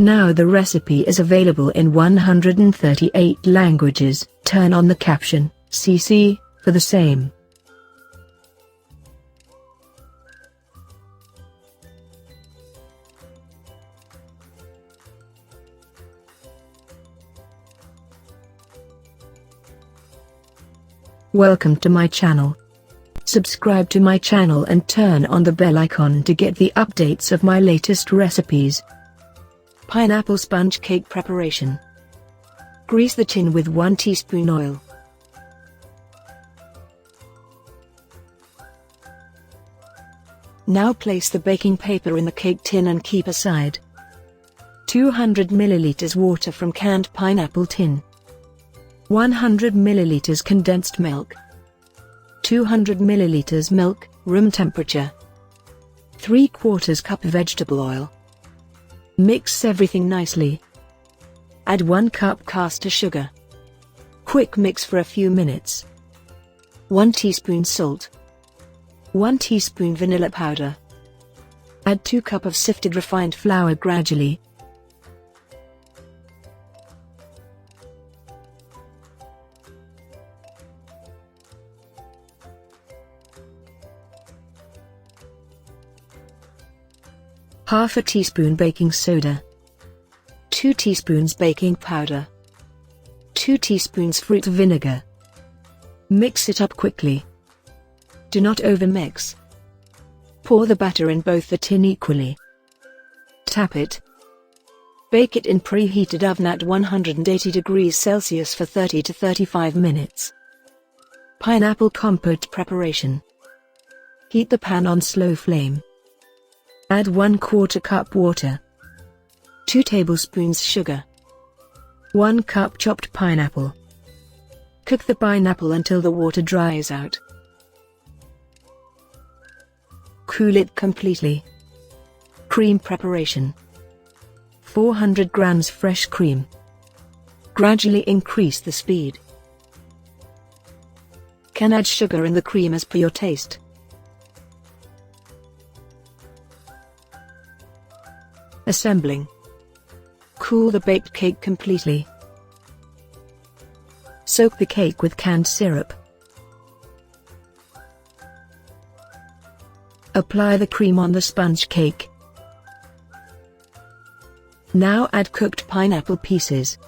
Now the recipe is available in 138 languages. Turn on the caption, CC, for the same. Welcome to my channel. Subscribe to my channel and turn on the bell icon to get the updates of my latest recipes. Pineapple sponge cake preparation. Grease the tin with 1 teaspoon oil. Now place the baking paper in the cake tin and keep aside. 200 ml water from canned pineapple tin. 100 ml condensed milk. 200 ml milk, room temperature. 3/4 cup vegetable oil. Mix everything nicely. Add 1 cup caster sugar. Quick mix for a few minutes. 1 teaspoon salt. 1 teaspoon vanilla powder. Add 2 cups of sifted refined flour gradually. Half a teaspoon baking soda. 2 teaspoons baking powder. 2 teaspoons fruit vinegar. Mix it up quickly. Do not overmix. Pour the batter in both the tin equally. Tap it. Bake it in preheated oven at 180 degrees Celsius for 30 to 35 minutes. Pineapple compote preparation. Heat the pan on slow flame. Add 1/4 cup water. 2 tablespoons sugar. 1 cup chopped pineapple. Cook the pineapple until the water dries out. Cool it completely. Cream preparation. 400 grams fresh cream. Gradually increase the speed. Can add sugar in the cream as per your taste. Assembling. Cool the baked cake completely. Soak the cake with canned syrup. Apply the cream on the sponge cake. Now add cooked pineapple pieces.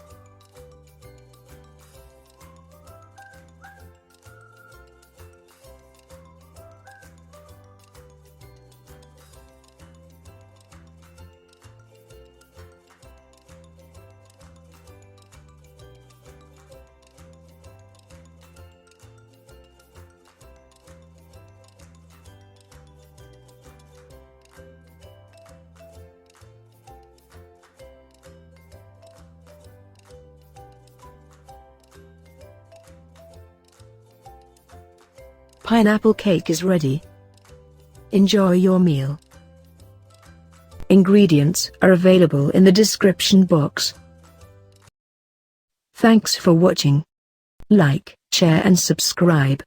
Pineapple cake is ready. Enjoy your meal. Ingredients are available in the description box. Thanks for watching. Like, share and subscribe.